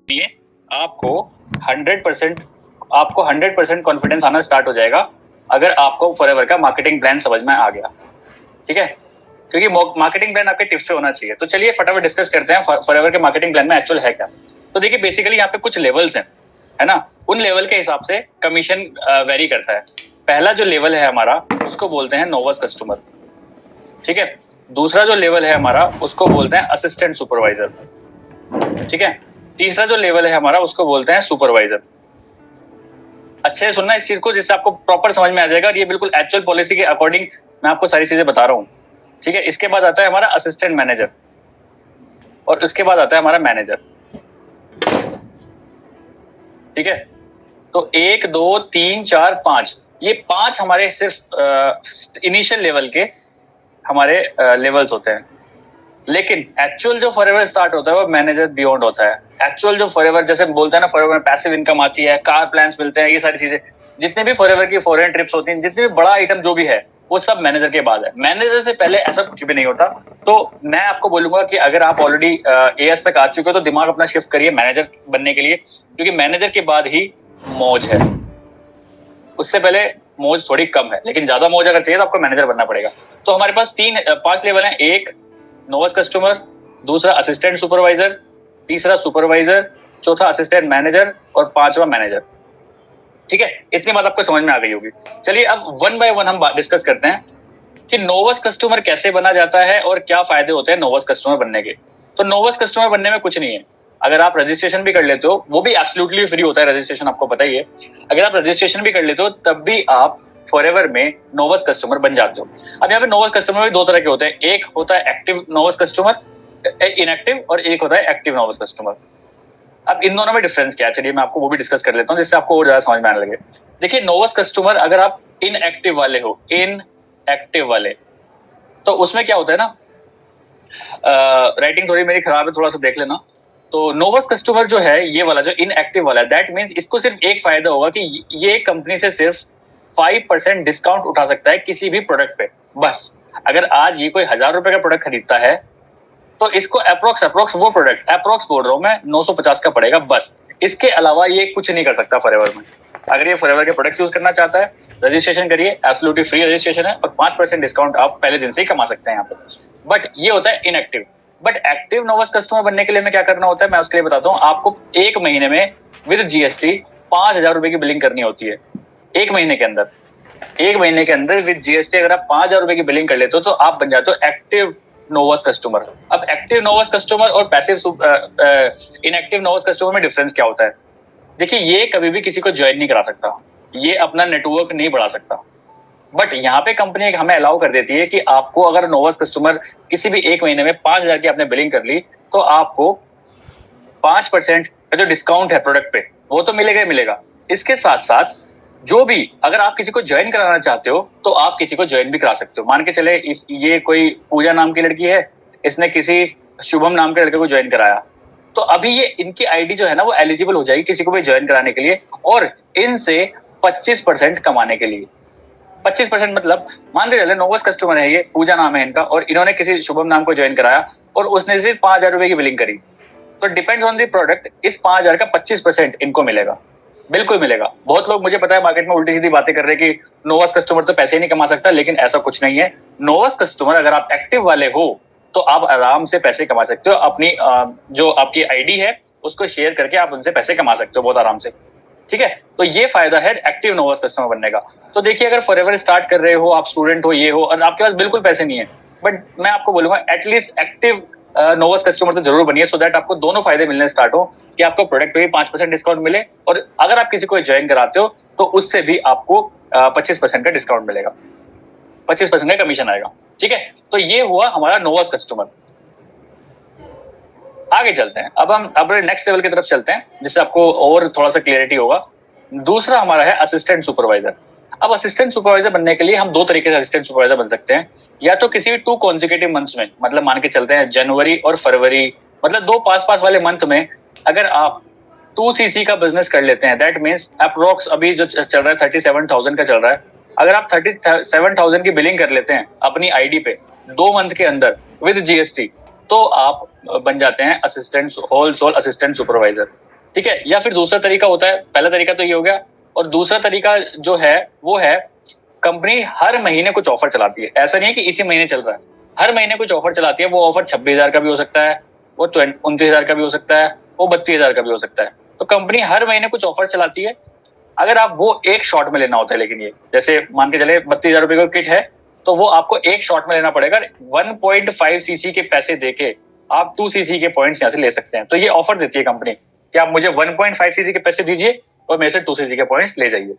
लिए आपको 100% कॉन्फिडेंस आना स्टार्ट हो जाएगा अगर आपको फॉरएवर का मार्केटिंग प्लान समझ में आ गया, ठीक है। क्योंकि मार्केटिंग प्लान आपके टिप्स पे होना चाहिए। तो चलिए फटाफट डिस्कस करते हैं फॉरएवर के मार्केटिंग प्लान में एक्चुअल है क्या। तो देखिए बेसिकली यहाँ पे कुछ लेवल्स हैं, है ना। उन लेवल के हिसाब से कमीशन वेरी करता है। पहला जो लेवल है हमारा उसको बोलते हैं नोवस कस्टमर, ठीक है। दूसरा जो लेवल है हमारा उसको बोलते हैं असिस्टेंट सुपरवाइजर, ठीक है। तीसरा जो लेवल है हमारा उसको बोलते हैं सुपरवाइजर। अच्छे से सुनना इस चीज को, जिससे आपको प्रॉपर समझ में आ जाएगा। और ये बिल्कुल एक्चुअल पॉलिसी के अकॉर्डिंग मैं आपको सारी चीजें बता रहा हूँ, ठीक है। इसके बाद आता है हमारा असिस्टेंट मैनेजर और उसके बाद आता है हमारा मैनेजर, ठीक है। तो 1 2 3 4 5 ये 5 हमारे सिर्फ इनिशियल लेवल के हमारे लेवल्स होते हैं। लेकिन एक्चुअल जो फॉरएवर स्टार्ट होता है वो मैनेजर बियॉन्ड होता है। एक्चुअल जो फॉरएवर जैसे बोलते हैं ना, फॉरएवर में पैसिव इनकम आती है, कार प्लान्स मिलते हैं, ये सारी चीजें जितने भी फॉरएवर की फॉरेन ट्रिप्स होती हैं, जितने भी बड़ा आइटम जो भी है वो सब मैनेजर के बाद है। मैनेजर से पहले ऐसा कुछ भी नहीं होता। तो मैं आपको बोलूंगा कि अगर आप ऑलरेडी एएस तक आ चुके हो तो दिमाग अपना शिफ्ट करिए मैनेजर बनने के लिए, क्योंकि मैनेजर के बाद ही मौज है। उससे पहले मौज थोड़ी कम है, लेकिन ज्यादा मौज अगर चाहिए तो आपको मैनेजर बनना पड़ेगा। तो हमारे पास 5 लेवल हैं। एक नोवस कस्टमर, दूसरा असिस्टेंट सुपरवाइजर, तीसरा सुपरवाइजर, चौथा असिस्टेंट मैनेजर और पांचवा मैनेजर, ठीक है। इतनी बात आपको समझ में आ गई होगी। चलिए अब वन बाय वन हम डिस्कस करते हैं कि नोवस कस्टमर कैसे बना जाता है और क्या फायदे होते हैं नोवस कस्टमर बनने के। तो नोवस कस्टमर बनने में कुछ नहीं है। अगर आप रजिस्ट्रेशन भी कर लेते हो, वो भी एब्सोल्युटली फ्री होता है रजिस्ट्रेशन, आपको पता ही है। अगर आप रजिस्ट्रेशन भी कर लेते हो तब भी आप फॉरएवर में नोवस कस्टमर बन जाते हो। अब यहाँ पे नोवस कस्टमर भी 2 तरह के होते हैं। एक होता है एक्टिव नोवस कस्टमर, इनएक्टिव, और एक होता है एक्टिव नोवस कस्टमर। अब इन दोनों में डिफरेंस क्या है, चलिए मैं आपको वो भी डिस्कस कर लेता हूँ, जिससे आपको और ज्यादा समझ में आने लगे। देखिए नोवस कस्टमर अगर आप इनएक्टिव वाले हो, इनएक्टिव वाले, तो उसमें क्या होता है ना, राइटिंग थोड़ी मेरी खराब है, थोड़ा सा देख लेना। तो नोवस कस्टमर जो है, ये वाला जो इनएक्टिव वाला है, दैट मीन्स इसको सिर्फ एक फायदा होगा कि ये कंपनी से सिर्फ 5% डिस्काउंट उठा सकता है किसी भी प्रोडक्ट पे, बस। अगर आज ये कोई 1000 रुपए का प्रोडक्ट खरीदता है तो इसको अप्रोक्स वो प्रोडक्ट अप्रोक्स बोल रहा हूँ मैं 950 का पड़ेगा, बस। इसके अलावा ये कुछ नहीं कर सकता फॉरएवर में। अगर ये फॉरएवर के प्रोडक्ट्स यूज करना चाहता है, रजिस्ट्रेशन करिए, एब्सोल्युटली फ्री रजिस्ट्रेशन है, और 5% डिस्काउंट आप पहले दिन से ही कमा सकते हैं यहाँ पे। बट ये होता है इनएक्टिव। बट एक्टिव नोवस कस्टमर बनने के लिए हमें क्या करना होता है, मैं उसके लिए बताता हूँ। आपको 1 महीने में विद जीएसटी 5000 रुपए की बिलिंग करनी होती है। 1 महीने के अंदर, 1 महीने के अंदर विद जीएसटी अगर आप 5000 रुपए की बिलिंग कर लेते हो तो आप बन जाते हो एक्टिव नोवस कस्टमर। अब एक्टिव नोवस कस्टमर और पैसिव इनएक्टिव नोवस कस्टमर में डिफरेंस क्या होता है। देखिए ये कभी भी किसी को ज्वाइन नहीं करा सकता, ये अपना नेटवर्क नहीं बढ़ा सकता। बट यहाँ पे कंपनी हमें अलाउ कर देती है कि आपको अगर नोवस कस्टमर किसी भी 1 महीने में 5000 की आपने बिलिंग कर ली तो आपको 5% का जो डिस्काउंट है प्रोडक्ट पे वो तो मिलेगा ही मिलेगा। इसके साथ साथ जो भी अगर आप किसी को ज्वाइन कराना चाहते हो तो आप किसी को ज्वाइन भी करा सकते हो। मान के चले ये कोई पूजा नाम की लड़की है, इसने किसी शुभम नाम के लड़के को ज्वाइन कराया, तो अभी ये इनकी आईडी जो है ना वो एलिजिबल हो जाएगी किसी को भी ज्वाइन कराने के लिए, और इनसे 25% कमाने के लिए। 25% मतलब मान के चले नोवस कस्टमर है, ये पूजा नाम है इनका, और इन्होंने किसी शुभम नाम को ज्वाइन कराया और उसने सिर्फ 5000 रुपए की बिलिंग करी, तो डिपेंड्स ऑन द प्रोडक्ट इस 5000 का 25% इनको मिलेगा, बिल्कुल मिलेगा। बहुत लोग मुझे पता है मार्केट में उल्टी सीधी बातें कर रहे हैं कि नोवस कस्टमर तो पैसे ही नहीं कमा सकता, लेकिन ऐसा कुछ नहीं है। नोवस कस्टमर अगर आप एक्टिव वाले हो तो आप आराम से पैसे कमा सकते हो। अपनी जो आपकी आईडी है उसको शेयर करके आप उनसे पैसे कमा सकते हो बहुत आराम से, ठीक है। तो ये फायदा है एक्टिव नोवस कस्टमर बनने का। तो देखिए अगर फॉरएवर स्टार्ट कर रहे हो, आप स्टूडेंट हो, ये हो, और आपके पास बिल्कुल पैसे नहीं है, बट मैं आपको बोलूंगा एटलीस्ट एक्टिव नोवस कस्टमर तो जरूर बनिए, सो दैट आपको दोनों फायदे मिलने स्टार्ट हो कि आपको प्रोडक्ट पे भी 5% डिस्काउंट मिले, और अगर आप किसी को ज्वाइन कराते हो तो उससे भी आपको 25% का डिस्काउंट मिलेगा, 25% का कमीशन आएगा, ठीक है। तो ये हुआ हमारा नोवस कस्टमर। आगे चलते हैं, अब हम नेक्स्ट लेवल की तरफ चलते हैं जिससे आपको और थोड़ा सा क्लियरिटी होगा। दूसरा हमारा है असिस्टेंट सुपरवाइजर। अब असिस्टेंट सुपरवाइजर बनने के लिए हम 2 तरीके से असिस्टेंट सुपरवाइजर बन सकते हैं। या तो किसी भी 2 कॉन्जिक्यूटिव मंथ्स में, मतलब मान के चलते हैं जनवरी और फरवरी, मतलब 2 पास वाले मंथ में अगर आप 2cc का बिजनेस कर लेते हैं, दैट मीन्स अप्रोक्स अभी जो चल रहा है 37,000 का चल रहा है, अगर आप 37,000 की बिलिंग कर लेते हैं अपनी आईडी पे 2 मंथ के अंदर विद जीएसटी, तो आप बन जाते हैं assistant whole sole assistant supervisor. ठीक है। या फिर दूसरा तरीका होता है, पहला तरीका तो ये हो गया, और दूसरा तरीका जो है वो है कंपनी हर महीने कुछ ऑफर चलाती है। ऐसा नहीं है कि इसी महीने चल रहा है, हर महीने कुछ ऑफर चलाती है। वो ऑफर 26,000 का भी हो सकता है, वो 29,000 का भी हो सकता है, वो 32,000 का भी हो सकता है। तो कंपनी हर महीने कुछ ऑफर चलाती है। अगर आप वो एक शॉट में लेना होता है, लेकिन ये जैसे मान के चले 32,000 रुपए का किट है, तो वो आपको एक शॉट में लेना पड़ेगा। 1.5 सीसी के पैसे देके आप 2 सीसी के पॉइंट्स यहाँ से ले सकते हैं। तो ये ऑफर देती है कंपनी कि आप मुझे 1.5 सीसी के पैसे दीजिए और मेरे से 2 सीसी के पॉइंट्स ले जाइए।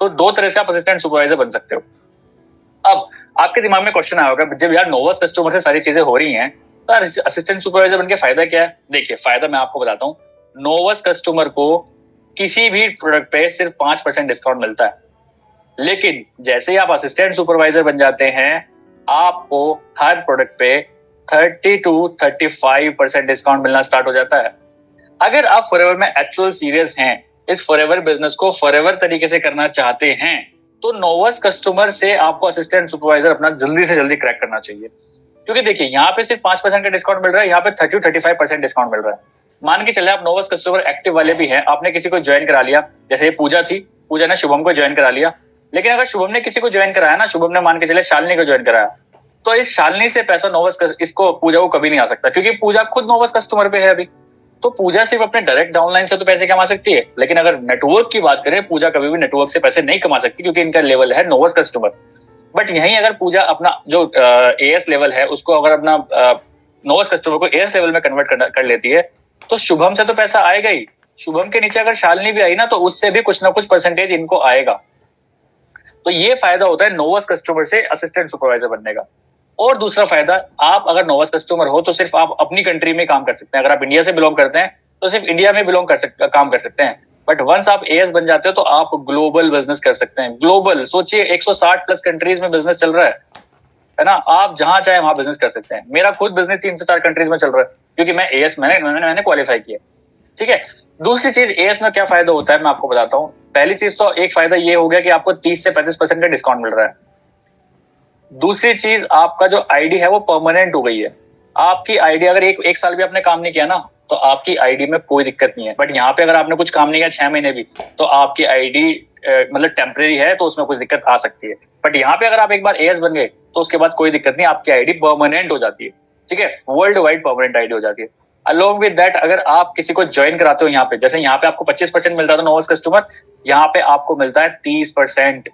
तो दो तरह से आप असिस्टेंट सुपरवाइजर बन सकते हो। अब आपके दिमाग में क्वेश्चन आया होगा, जब यार नोवस कस्टमर से सारी चीजें हो रही हैं तो यार असिस्टेंट सुपरवाइजर बन के फायदा क्या है? देखिए, फायदा मैं आपको बताता हूँ। नोवस कस्टमर को किसी भी प्रोडक्ट पे सिर्फ 5% डिस्काउंट मिलता है, लेकिन जैसे ही आप असिस्टेंट सुपरवाइजर बन जाते हैं, आपको हर प्रोडक्ट पे 30 to 35% डिस्काउंट मिलना स्टार्ट हो जाता है। अगर आप फॉरएवर में एक्चुअल सीरियस हैं, इस फॉरएवर बिजनेस को फॉरएवर तरीके से करना चाहते हैं, तो नोवस कस्टमर से आपको असिस्टेंट सुपरवाइजर अपना जल्दी से जल्दी क्रैक करना चाहिए। क्योंकि देखिए, यहाँ पे सिर्फ 5% का डिस्काउंट मिल रहा है, यहाँ पे 30-35% डिस्काउंट मिल रहा है। मान के चले आप नोवस कस्टमर एक्टिव वाले भी हैं, आपने किसी को ज्वाइन करा लिया, जैसे ये पूजा थी, पूजा ने शुभम को ज्वाइन करा लिया। लेकिन अगर शुभम ने किसी को ज्वाइन कराया ना, शुभम ने मान के चले शालिनी को ज्वाइन कराया, तो इस शालिनी से पैसा इसको पूजा को कभी नहीं आ सकता, क्योंकि पूजा खुद नोवस कस्टमर पे है अभी। तो पूजा सिर्फ अपने डायरेक्ट डाउनलाइन से तो पैसे कमा सकती है, लेकिन अगर नेटवर्क की बात करें, पूजा कभी भी नेटवर्क से पैसे नहीं कमा सकती, क्योंकि इनका लेवल है नोवस कस्टमर। बट यहीं अगर पूजा अपना जो एएस लेवल है उसको अगर अपना नोवस कस्टमर को एएस लेवल में कन्वर्ट कर लेती है, तो शुभम से तो पैसा आएगा ही। शुभम के नीचे अगर शालिनी भी आई ना, तो उससे भी कुछ ना कुछ परसेंटेज इनको आएगा। तो ये फायदा होता है नोवस कस्टमर से असिस्टेंट सुपरवाइजर बनने का। और दूसरा फायदा, आप अगर नोवस कस्टमर हो तो सिर्फ आप अपनी कंट्री में काम कर सकते हैं। अगर आप इंडिया से बिलोंग करते हैं तो सिर्फ इंडिया में काम कर सकते हैं। बट वंस आप एएस बन जाते हो तो आप ग्लोबल बिजनेस कर सकते हैं। ग्लोबल सोचिए, 160 प्लस कंट्रीज में बिजनेस चल रहा है ना। आप जहां चाहे वहां बिजनेस कर सकते हैं। मेरा खुद बिजनेस 3 से 4 कंट्रीज में चल रहा है, क्योंकि मैं एएस मैंने क्वालिफाई किया। ठीक है। दूसरी चीज, एएस में क्या फायदा होता है मैं आपको बताता हूँ। पहली चीज तो एक फायदा ये हो गया कि आपको 30 से 35% का डिस्काउंट मिल रहा है। दूसरी चीज, आपका जो आईडी है वो परमानेंट हो गई है। आपकी आईडी अगर एक साल भी आपने काम नहीं किया ना, तो आपकी आईडी में कोई दिक्कत नहीं है। बट यहाँ पे अगर आपने कुछ काम नहीं किया 6 महीने भी, तो आपकी आईडी मतलब टेम्परेरी है, तो उसमें कुछ दिक्कत आ सकती है। बट यहाँ पे अगर आप एक बार एएस बन गए तो उसके बाद कोई दिक्कत नहीं, आपकी आईडी परमानेंट हो जाती है। ठीक है, वर्ल्ड वाइड परमानेंट आईडी हो जाती है। अलोंग विद दैट, अगर आप किसी को ज्वाइन कराते हो यहाँ पे, जैसे यहाँ पे आपको 25% मिल रहा था नोवस कस्टमर, यहाँ पे आपको मिलता है 30%।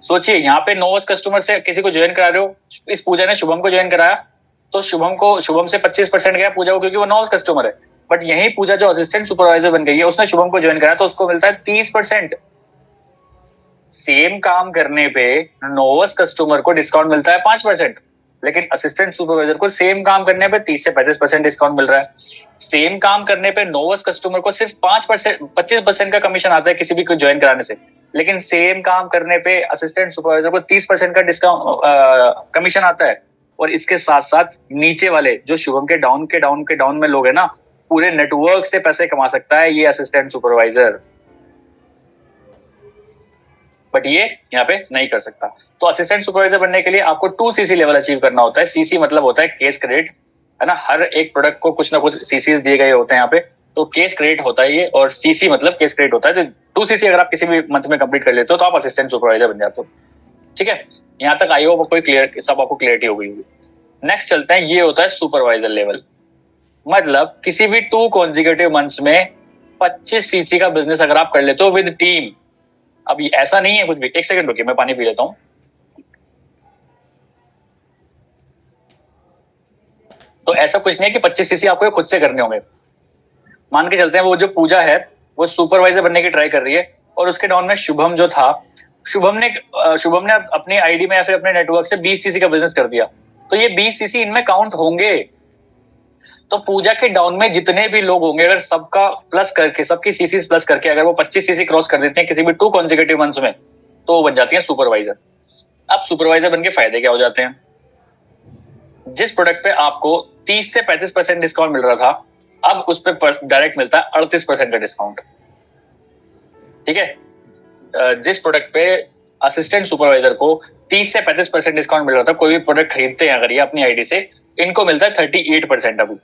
सोचिए, यहाँ पे नोवस कस्टमर से किसी को ज्वाइन करा रहे हो। इस पूजा ने शुभम को ज्वाइन कराया, तो शुभम से 25% गया पूजा को, क्योंकि वो नोवस कस्टमर है। बट यही पूजा जो असिस्टेंट सुपरवाइजर बन गई है, उसने शुभम को ज्वाइन कराया, तो उसको मिलता है 30%। सेम काम करने पे नोवस कस्टमर को डिस्काउंट मिलता है 5%, लेकिन असिस्टेंट सुपरवाइजर को सेम काम करने पे 30 से 35% डिस्काउंट मिल रहा है। सेम काम करने पे नोवस कस्टमर को सिर्फ 25% का कमीशन आता है किसी भी को ज्वाइन कराने से, लेकिन सेम काम करने पे असिस्टेंट सुपरवाइजर को 30% का डिस्काउंट कमीशन आता है। और इसके साथ साथ नीचे वाले जो शुभम के डाउन में लोग हैं ना, पूरे नेटवर्क से पैसे कमा सकता है ये असिस्टेंट सुपरवाइजर। बट ये यहाँ पे नहीं कर सकता। तो असिस्टेंट सुपरवाइजर बनने के लिए आपको 2 सीसी लेवल अचीव करना होता है। सीसी मतलब होता है केस क्रेडिट, है ना। हर एक प्रोडक्ट को कुछ ना कुछ सीसी दिए गए होते हैं यहाँ पे, तो केस क्रेडिट होता है ये, और सीसी मतलब केस क्रेडिट होता है। तो 2 सीसी अगर आप किसी भी मंथ में कंप्लीट कर लेते हो तो आप असिस्टेंट सुपरवाइजर बन जाते हो। ठीक है, यहाँ तक आई होप कोई क्लियर, सब आपको क्लियरिटी हो गई होगी। नेक्स्ट चलते हैं, ये होता है सुपरवाइजर लेवल। मतलब किसी भी 2 कॉन्जिक्यूटिव मंथ्स में 25 सीसी का बिजनेस अगर आप कर लेते हो विद टीम। अब ऐसा नहीं है कुछ भी, एक सेकंड रुकिए, मैं पानी पी लेता हूं। तो ऐसा कुछ नहीं है कि 25 सीसी आपको खुद से करने होंगे। मान के चलते हैं वो जो पूजा है वो सुपरवाइजर बनने की ट्राई कर रही है, और उसके डाउन में शुभम जो था, शुभम ने अपनी आईडी में या फिर अपने नेटवर्क से 20 सीसी का बिजनेस कर दिया, तो ये 20 सीसी इनमें काउंट होंगे। तो पूजा के डाउन में जितने भी लोग होंगे, अगर सबका प्लस करके, सबकी सीसी प्लस करके अगर वो 25 सीसी क्रॉस कर देते हैं किसी भी 2 कॉन्जिक्यूटिव मंथ्स में, तो वो बन जाती है सुपरवाइजर। अब सुपरवाइजर बन के फायदे क्या हो जाते हैं? जिस प्रोडक्ट पे आपको 30 से 35% डिस्काउंट मिल रहा था, अब उस पर डायरेक्ट मिलता है 38% का डिस्काउंट। ठीक है, जिस प्रोडक्ट पे असिस्टेंट सुपरवाइजर को 30 से 35% डिस्काउंट मिल रहा था, कोई भी प्रोडक्ट खरीदते हैं अगर ये अपनी आईडी से, इनको मिलता है 38% अभी।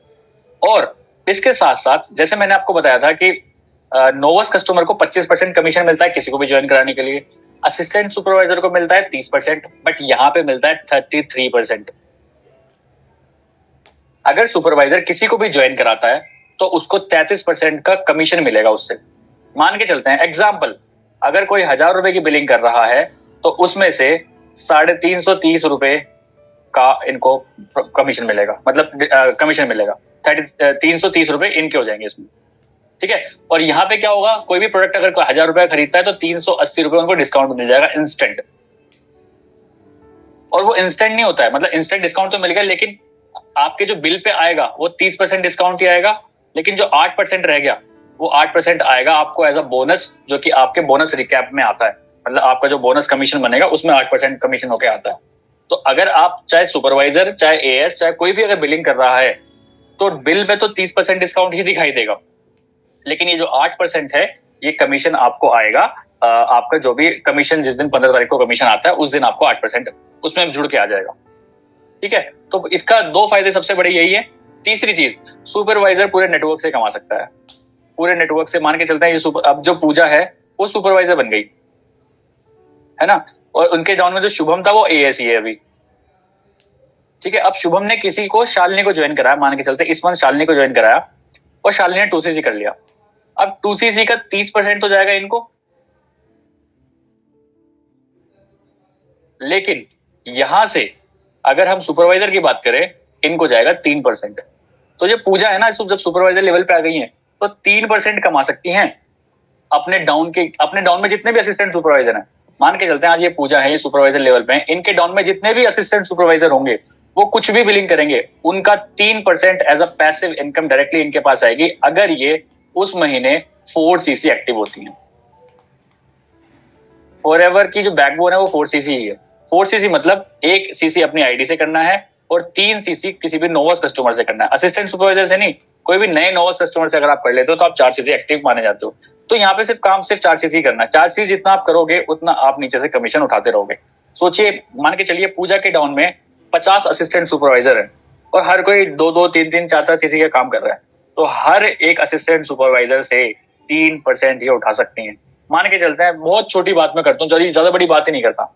और इसके साथ साथ जैसे मैंने आपको बताया था कि नोवस कस्टमर को 25% कमीशन मिलता है किसी को भी ज्वाइन कराने के लिए, असिस्टेंट सुपरवाइजर को मिलता है 30%, बट यहाँ पे मिलता है 33%। अगर सुपरवाइजर किसी को भी ज्वाइन कराता है तो उसको 33% का कमीशन मिलेगा उससे। मान के चलते हैं एग्जाम्पल, अगर कोई 1000 रुपए की बिलिंग कर रहा है तो उसमें से 330 रुपए का इनको कमीशन मिलेगा, मतलब कमीशन मिलेगा 330 रुपए इनके हो जाएंगे इसमें, ठीक है। और यहाँ पे क्या होगा, कोई भी प्रोडक्ट अगर कोई 1000 रुपए खरीदता है तो 380 रुपए उनको डिस्काउंट मिल जाएगा इंस्टेंट। और वो इंस्टेंट नहीं होता है, मतलब इंस्टेंट डिस्काउंट तो मिलेगा लेकिन आपके जो बिल पे आएगा वो 30% डिस्काउंट ही आएगा, लेकिन जो 8% रह गया वो 8% आएगा आपको एज अ बोनस, जो कि आपके बोनस रिकैप में आता है, मतलब आपका जो बोनस कमीशन बनेगा उसमें 8% कमीशन होके आता है। तो अगर आप चाहे सुपरवाइजर चाहे एएस चाहे कोई भी अगर बिलिंग कर रहा है तो बिल में तो 30% डिस्काउंट ही दिखाई देगा, लेकिन ये जो 8% है ये कमीशन आपको आएगा, आपका जो भी कमीशन जिस दिन 15 तारीख को कमीशन आता है उस दिन आपको 8% उसमें जुड़ के आ जाएगा, ठीक है। तो इसका 2 फायदे सबसे बड़े यही है। तीसरी चीज, सुपरवाइजर पूरे नेटवर्क से कमा सकता है, पूरे नेटवर्क से। मान के चलते हैं ये अब जो पूजा है वो सुपरवाइजर बन गई है ना, और उनके डाउन में जो शुभम था वो एएस ही है अभी, ठीक है। अब शुभम ने किसी को, शालिनी को ज्वाइन कराया, मान के चलते इस मंथ शालिनी को ज्वाइन कराया और शालिनी ने 2cc कर लिया। अब 2cc का 30% तो जाएगा इनको, लेकिन यहां से अगर हम सुपरवाइजर की बात करें इनको जाएगा 3%। तो ये पूजा है ना, जब सुपरवाइजर लेवल पे आ गई है तो 3% कमा सकती हैं अपने डाउन में जितने भी असिस्टेंट सुपरवाइजर हैं। मान के चलते हैं आज ये पूजा है, ये सुपरवाइजर लेवल पे है, इनके डाउन में जितने भी असिस्टेंट सुपरवाइजर होंगे वो कुछ भी बिलिंग करेंगे उनका 3% as a passive income directly इनके पास आएगी, अगर ये उस महीने 4cc एक्टिव होती हैं। फॉरएवर की जो बैकबोन है वो 4cc ही है। 4cc मतलब 1cc अपनी आईडी से करना है और 3cc किसी भी नोवस कस्टमर से करना है, असिस्टेंट सुपरवाइजर से नहीं। कोई भी नए नोवस कस्टमर से अगर आप कर लेते हो तो आप 4cc एक्टिव माने जाते हो। तो यहाँ पे सिर्फ 4cc करना है। 4cc जितना आप करोगे उतना आप नीचे से कमीशन उठाते रहोगे। सोचिए, मान के चलिए पूजा के डाउन में 50 असिस्टेंट सुपरवाइजर है और हर कोई 2-2, 3-3, 4-4 cc का काम कर रहा है, तो हर एक असिस्टेंट सुपरवाइजर से 3% ये उठा सकती है। मान के चलते हैं, बहुत छोटी बात मैं करता हूँ, ज्यादा बड़ी बात ही नहीं करता,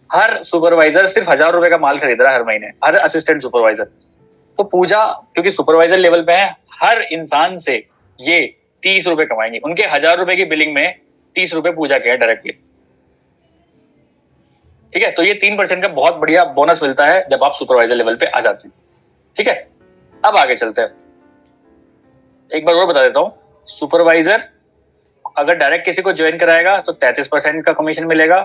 हर सुपरवाइजर सिर्फ 1000 रुपए का माल खरीद रहा है हर महीने, हर असिस्टेंट सुपरवाइजर। तो पूजा क्योंकि सुपरवाइजर लेवल पे है, हर इंसान से ये 30 रुपए कमाएंगे। उनके 1000 रुपए की बिलिंग में 30 रुपए पूजा के हैं डायरेक्टली, ठीक है। तो ये 3% का बहुत बढ़िया बोनस मिलता है जब आप सुपरवाइजर लेवल पे आ जाते हैं, ठीक है। अब आगे चलते हैं, एक बार और बता देता हूँ। सुपरवाइजर अगर डायरेक्ट किसी को ज्वाइन कराएगा तो 33% का कमीशन मिलेगा,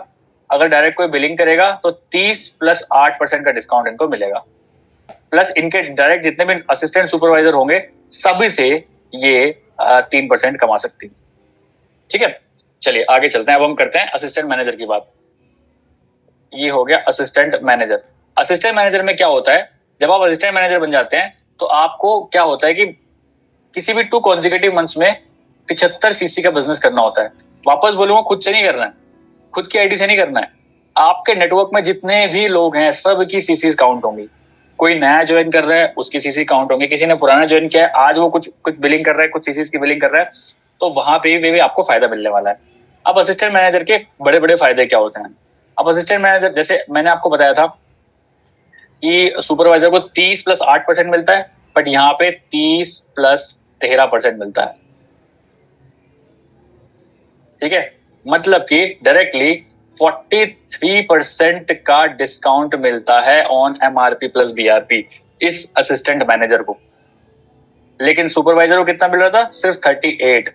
अगर डायरेक्ट कोई बिलिंग करेगा तो 30 + 8% का डिस्काउंट इनको मिलेगा, प्लस इनके डायरेक्ट जितने भी असिस्टेंट सुपरवाइजर होंगे सभी से ये 3% कमा सकती है, ठीक है। चलिए आगे चलते हैं, अब हम करते हैं असिस्टेंट मैनेजर की बात। ये हो गया असिस्टेंट मैनेजर। असिस्टेंट मैनेजर में क्या होता है, जब आप असिस्टेंट मैनेजर बन जाते हैं तो आपको क्या होता है कि किसी भी 2 कॉन्जिक्यूटिव मंथ्स में 75 cc का बिजनेस करना होता है। वापस बोलूंगा, खुद से नहीं करना है, खुद की आईडी से नहीं करना है, आपके नेटवर्क में जितने भी लोग हैं सब की सीसीज काउंट होंगी। कोई नया ज्वाइन कर रहा है उसकी सीसी काउंट होंगी, किसी ने पुराना ज्वाइन किया है आज वो कुछ बिलिंग कर रहा है, कुछ सीसीज की बिलिंग कर रहा है, तो वहां पे भी आपको फायदा मिलने वाला है। अब असिस्टेंट मैनेजर के बड़े बड़े फायदे क्या होते हैं। अब असिस्टेंट मैनेजर, जैसे मैंने आपको बताया था कि सुपरवाइजर को 30 + 8% मिलता है, बट यहाँ पे 30 + 13% मिलता है, ठीक है। मतलब कि डायरेक्टली 43% का डिस्काउंट मिलता है ऑन एमआरपी प्लस बीआरपी इस असिस्टेंट मैनेजर को। लेकिन सुपरवाइजर को कितना मिल रहा था, सिर्फ 38,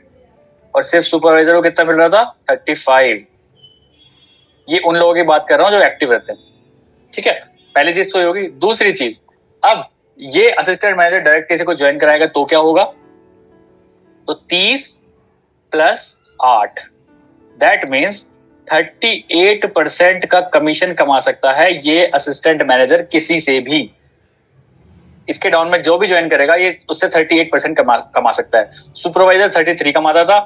और सिर्फ सुपरवाइजर को कितना मिल रहा था, 35। ये उन लोगों की बात कर रहा हूं जो एक्टिव रहते हैं, ठीक है। पहली चीज तो होगी। दूसरी चीज, अब ये असिस्टेंट मैनेजर डायरेक्ट किसी को ज्वाइन कराएगा तो क्या होगा, तो 30 + 8 दैट मीन्स 38% का कमीशन कमा सकता है ये असिस्टेंट मैनेजर किसी से भी। इसके डाउन में जो भी ज्वाइन करेगा ये उससे 38% कमा सकता है। सुपरवाइजर 33 कमाता था,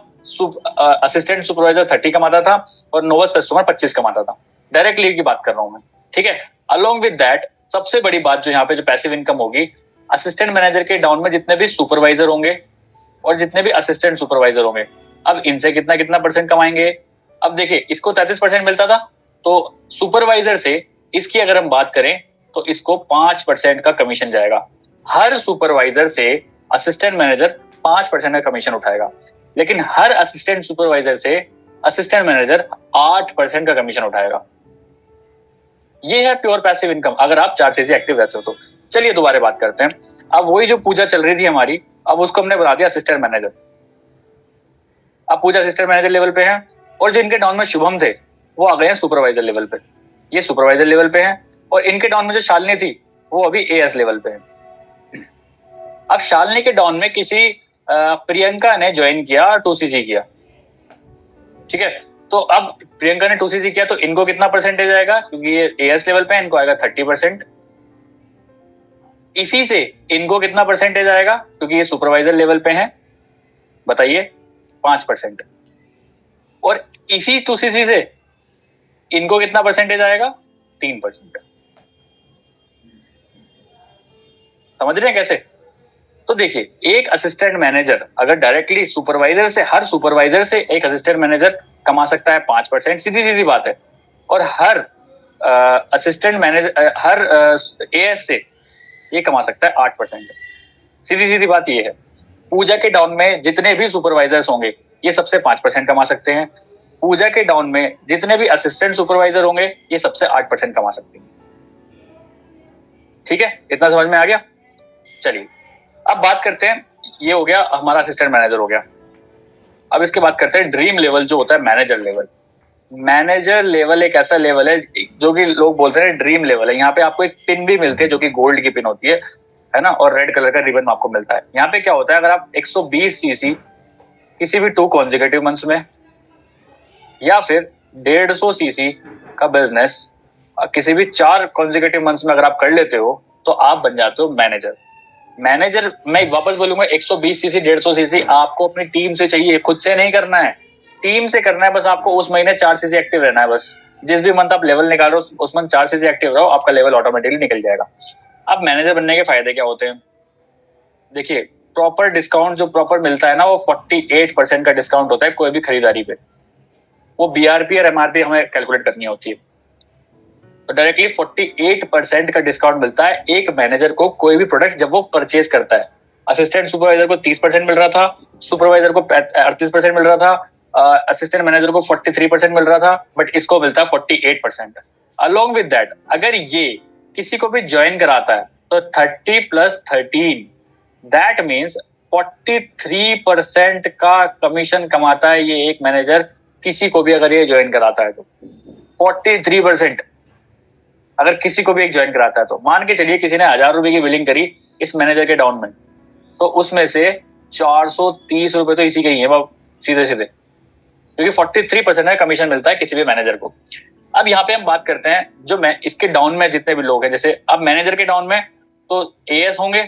असिस्टेंट सुपरवाइजर 30 कमाता था, और नोवस कस्टमर 25 कमाता था। डायरेक्ट लीव की बात कर रहा हूं मैं, ठीक है। अलोंग विद दैट, सबसे बड़ी बात जो यहाँ पे जो पैसिव इनकम होगी, असिस्टेंट मैनेजर के डाउन में जितने भी सुपरवाइजर होंगे और जितने भी असिस्टेंट सुपरवाइजर होंगे, अब इनसे कितना कितना परसेंट कमाएंगे। अब देखिए, इसको 33% मिलता था, तो सुपरवाइजर से इसकी अगर हम बात करें तो इसको 5% का कमीशन जाएगा। हर सुपरवाइजर से असिस्टेंट मैनेजर 5% का कमीशन उठाएगा, लेकिन हर असिस्टेंट सुपरवाइजर से असिस्टेंट मैनेजर 8% का कमीशन उठाएगा। ये है प्योर पैसिव इनकम, अगर आप 4 से एक्टिव रहते हो तो। चलिए दोबारा बात करते हैं। अब वही जो पूजा चल रही थी हमारी, अब उसको हमने बना दिया असिस्टेंट मैनेजर। अब पूजा असिस्टेंट मैनेजर लेवल पे है, और जो इनके डाउन में शुभम थे वो आ गए हैं सुपरवाइजर लेवल पे। ये सुपरवाइजर लेवल पे हैं, और इनके डाउन में जो शालिनी थी वो अभी एएस लेवल पे है। अब शालिनी के डाउन में किसी प्रियंका ने ज्वाइन किया, 2cc किया, ठीक है। तो अब प्रियंका ने 2cc किया, तो इनको कितना परसेंटेज आएगा, क्योंकि ये एएस लेवल पे है, इनको आएगा 30%। इसी से इनको कितना परसेंटेज आएगा, क्योंकि ये सुपरवाइजर लेवल पे है, बताइए, 5%। और इसी 2cc से इनको कितना परसेंटेज आएगा, 3%। समझ रहे हैं कैसे? तो देखिए, एक असिस्टेंट मैनेजर अगर डायरेक्टली सुपरवाइजर से, हर सुपरवाइजर से एक असिस्टेंट मैनेजर कमा सकता है 5%, सीधी सीधी बात है। और हर असिस्टेंट मैनेजर, हर एएस से ये कमा सकता है 8%। सीधी सीधी बात ये है। पूजा के डाउन में जितने भी सुपरवाइजर्स होंगे ये सबसे 5% कमा सकते हैं। पूजा के डाउन में जितने भी असिस्टेंट सुपरवाइजर होंगे ये सबसे 8% कमा सकते हैं। ठीक है, इतना समझ में आ गया? चलिए अब बात करते हैं, ये हो गया हमारा असिस्टेंट मैनेजर हो गया। अब इसके बात करते हैं ड्रीम लेवल जो होता है मैनेजर लेवल। मैनेजर लेवल एक ऐसा लेवल है जो कि लोग बोलते हैं ड्रीम लेवल है। यहाँ पे आपको एक पिन भी मिलती है जो कि गोल्ड की पिन होती है ना, और रेड कलर का रिबन आपको मिलता है। यहाँ पे क्या होता है, अगर आप 120 सीसी किसी भी 2 कॉन्जिक्यूटिव मंथ्स में, या फिर 150 सीसी का बिजनेस किसी भी 4 कॉन्जिक्यूटिव मंथ्स में अगर आप कर लेते हो तो आप बन जाते हो मैनेजर। मैनेजर, मैं वापस बोलूंगा, 120 सीसी 150 सीसी आपको अपनी टीम से चाहिए, खुद से नहीं करना है, टीम से करना है। बस आपको उस महीने 4 सीसी एक्टिव रहना है। बस जिस भी मंथ आप लेवल निकाल रहे हो उस मंथ 4 सीसी एक्टिव रहो, आपका लेवल ऑटोमेटिकली निकल जाएगा। अब मैनेजर बनने के फायदे क्या होते हैं? देखिए, प्रॉपर डिस्काउंट जो प्रॉपर मिलता है ना, वो 48% का डिस्काउंट होता है कोई भी खरीदारी पे। वो बीआरपी और एमआरपी हमें कैलकुलेट करनी होती है। तो डायरेक्टली 48% का डिस्काउंट मिलता है एक मैनेजर को कोई भी प्रोडक्ट जब वो परचेज करता है। असिस्टेंट सुपरवाइजर को 30% मिल रहा था, सुपरवाइजर को 38% मिल रहा था, असिस्टेंट मैनेजर को 43% मिल रहा था, बट इसको मिलता है 48%। अलोंग विद दैट, अगर ये किसी को भी ज्वाइन कराता है तो 30 + 13, दैट मीन्स 43% का कमीशन कमाता है ये एक मैनेजर, किसी को भी अगर ये ज्वाइन कराता है तो 43%। अगर किसी को भी एक ज्वाइन कराता है तो मान के चलिए किसी ने 1000 रुपए की बिलिंग करी इस मैनेजर के डाउन में, तो उसमें से 430 रुपए तो इसी के ही है सीधे सीधे, क्योंकि 43% का कमीशन मिलता है किसी भी मैनेजर को। अब यहाँ पे हम बात करते हैं जो मैं इसके डाउन में जितने भी लोग हैं, जैसे अब मैनेजर के डाउन में तो एएस होंगे,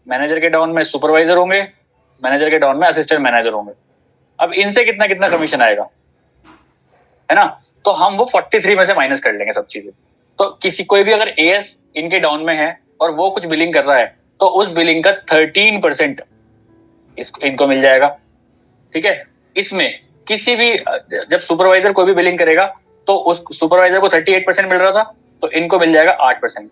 मैनेजर के डाउन में सुपरवाइजर होंगे, मैनेजर के डाउन में असिस्टेंट मैनेजर होंगे। अब इनसे कितना कितना कमीशन आएगा, है ना? तो हम वो 43 में से माइनस कर लेंगे सब चीजें। तो किसी कोई भी अगर एएस इनके डाउन में है और वो कुछ बिलिंग कर रहा है तो उस बिलिंग का 13% इनको मिल जाएगा। ठीक है, इसमें किसी भी जब सुपरवाइजर कोई भी बिलिंग करेगा तो उस सुपरवाइजर को 38% मिल रहा था, तो इनको मिल जाएगा 8%।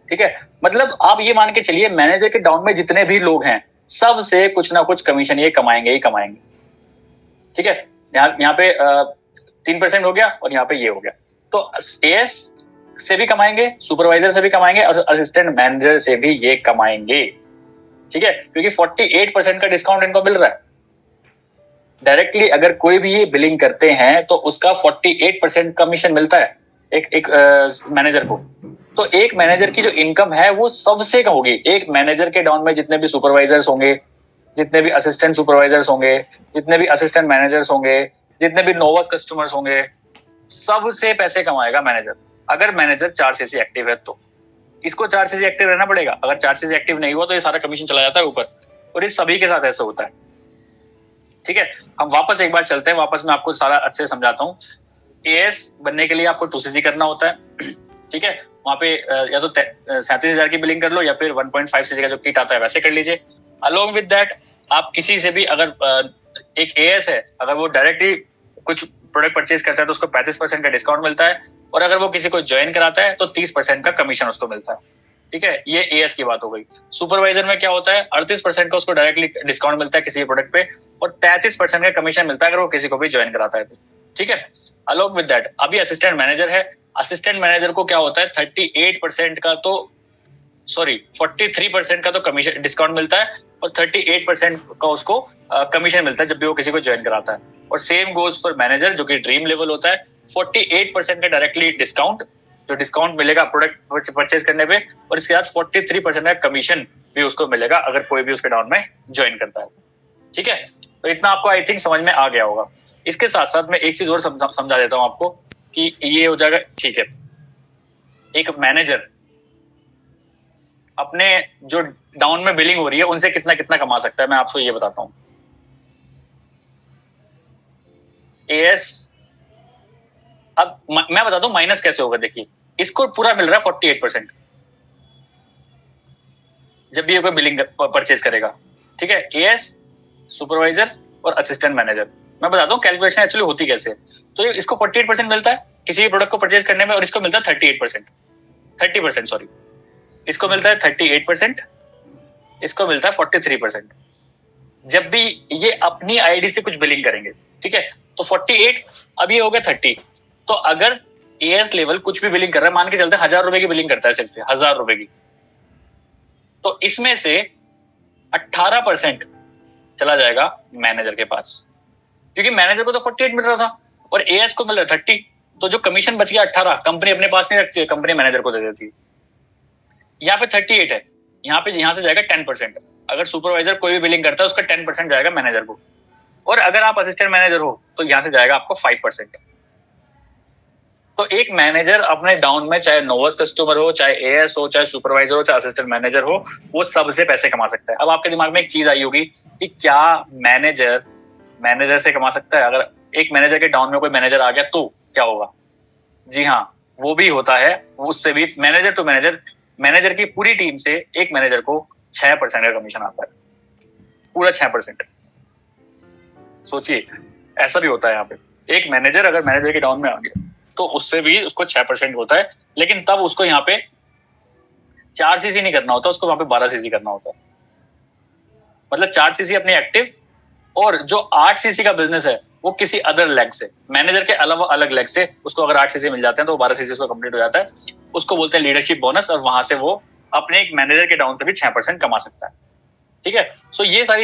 ठीक है, मतलब आप ये मान के चलिए मैनेजर के डाउन में जितने भी लोग हैं सब से कुछ ना कुछ कमीशन ये कमाएंगे ही कमाएंगे। ठीक है, यहाँ पे 3% हो गया और यहाँ पे ये हो गया। तो एएस से भी कमाएंगे, सुपरवाइजर से भी कमाएंगे और असिस्टेंट मैनेजर से भी ये कमाएंगे। ठीक है, क्योंकि 48% का डिस्काउंट इनको मिल रहा है। डायरेक्टली अगर कोई भी ये बिलिंग करते हैं तो उसका 48% कमीशन मिलता है एक मैनेजर को। तो एक मैनेजर की जो इनकम है वो सबसे कम होगी। एक मैनेजर के डाउन में जितने भी सुपरवाइजर्स होंगे, जितने भी असिस्टेंट सुपरवाइजर्स होंगे, जितने भी असिस्टेंट मैनेजर्स होंगे, जितने भी नोवस कस्टमर्स होंगे, सबसे पैसे कमाएगा मैनेजर। अगर मैनेजर 4 सीसी एक्टिव है तो इसको 4 सीसी एक्टिव रहना पड़ेगा। अगर 4 सीसी एक्टिव नहीं हुआ तो ये सारा कमीशन चला जाता है ऊपर, और ये सभी के साथ ऐसा होता है। ठीक है, हम वापस एक बार चलते हैं, वापस मैं आपको सारा अच्छे से समझाता हूँ। एएस बनने के लिए आपको 2cc करना होता है। ठीक है, वहाँ पे या तो 37,000 की बिलिंग कर लो या फिर 1.5 सीसी का जो किट आता है वैसे कर लीजिए। अलोंग विद दैट आप किसी से भी अगर एक एएस है, अगर वो डायरेक्टली कुछ प्रोडक्ट परचेज करता है तो उसको 35% का डिस्काउंट मिलता है, और अगर वो किसी को ज्वाइन कराता है तो 30% का कमीशन उसको मिलता है। ठीक है, ये एएस की बात हो गई। सुपरवाइजर में क्या होता है, 38% का उसको डायरेक्टली डिस्काउंट मिलता है किसी प्रोडक्ट पे, और 33% का कमीशन मिलता है अगर वो किसी को भी ज्वाइन कराता है तो। ठीक है, अलोंग विद दैट अभी असिस्टेंट मैनेजर है। असिस्टेंट मैनेजर को क्या होता है, 38% का तो 43% का तो कमीशन डिस्काउंट मिलता है, और 38% का उसको कमीशन मिलता है जब भी वो किसी को ज्वाइन कराता है। और सेम गोज फॉर मैनेजर, जो कि ड्रीम लेवल होता है। 48% का डायरेक्टली डिस्काउंट, जो डिस्काउंट मिलेगा प्रोडक्ट परचेज करने पे, और इसके साथ 43% का कमीशन भी उसको मिलेगा अगर कोई भी उसके डाउन में ज्वाइन करता है। ठीक है, तो इतना आपको आई थिंक समझ में आ गया होगा। इसके साथ साथ मैं एक चीज और समझा देता हूँ आपको कि ये हो जाएगा। ठीक है, एक मैनेजर अपने जो डाउन में बिलिंग हो रही है उनसे कितना कितना कमा सकता है, मैं आपको ये बताता हूँ। एएस, अब मैं बताता हूँ माइनस कैसे होगा। देखिए, इसको पूरा मिल रहा है 48% जब भी ये कोई बिलिंग परचेज करेगा। ठीक है, एएस, सुपरवाइजर और असिस्टेंट मैनेजर। मैं बताता हूँ कैलकुलेशन एक्चुअली होती कैसे। तो इसको 48% मिलता है किसी भी प्रोडक्ट को परचेज करने में, और इसको मिलता है 30% सॉरी, इसको मिलता है 38%, इसको मिलता है 43% जब भी ये अपनी आईडी से कुछ बिलिंग करेंगे। ठीक है, तो 48, अब ये हो गया 30। तो अगर एएस लेवल कुछ भी बिलिंग कर रहा है, मान के चलते 1,000 रुपए की बिलिंग करता है, सिर्फ 1,000 रुपए की, तो इसमें से 18% चला जाएगा मैनेजर के पास, क्योंकि मैनेजर को तो 48 मिल रहा था और एएस को मिल रहा है 30। तो जो कमीशन बच गया 18, कंपनी अपने पास नहीं रखती है, कंपनी मैनेजर को दे देती है। यहाँ पे 38 है, यहाँ से जाएगा 10%। अगर सुपरवाइजर कोई भी बिलिंग करता है उसका 10% जाएगा मैनेजर को, और अगर आप असिस्टेंट मैनेजर हो तो यहाँ से जाएगा आपको 5%। तो एक मैनेजर अपने डाउन में, चाहे नोवस कस्टमर हो, चाहे एएस हो, चाहे सुपरवाइजर हो, चाहे असिस्टेंट मैनेजर हो, वो सबसे पैसे कमा सकता है। अब आपके दिमाग में एक चीज आई होगी कि क्या मैनेजर से कमा सकता है? अगर एक मैनेजर के डाउन में कोई मैनेजर आ गया तो क्या होगा? जी हाँ, वो भी होता है। उससे भी मैनेजर टू मैनेजर की पूरी टीम से एक मैनेजर को 6% का कमीशन आता है, पूरा 6%। सोचिए, ऐसा भी होता है यहाँ पे। एक मैनेजर अगर मैनेजर के डाउन में आ गया तो उससे भी उसको 6% होता है, लेकिन तब उसको यहाँ पे 4 सीसी नहीं करना होता, उसको वहां पे 12 सीसी करना होता है। मतलब 4 सीसी अपनी एक्टिव, और जो 8 सीसी का बिजनेस है वो किसी अदर लेग से, मैनेजर के अलावा अलग लेग से उसको अगर 8 सीसी मिल जाते हैं तो 12 सीसी उसको कंप्लीट हो जाता है। उसको बोलते हैं लीडरशिप बोनस, और वहां से वो अपने एक मैनेजर के डाउन से भी 6% कमा सकता है। ठीक है, सो ये सारी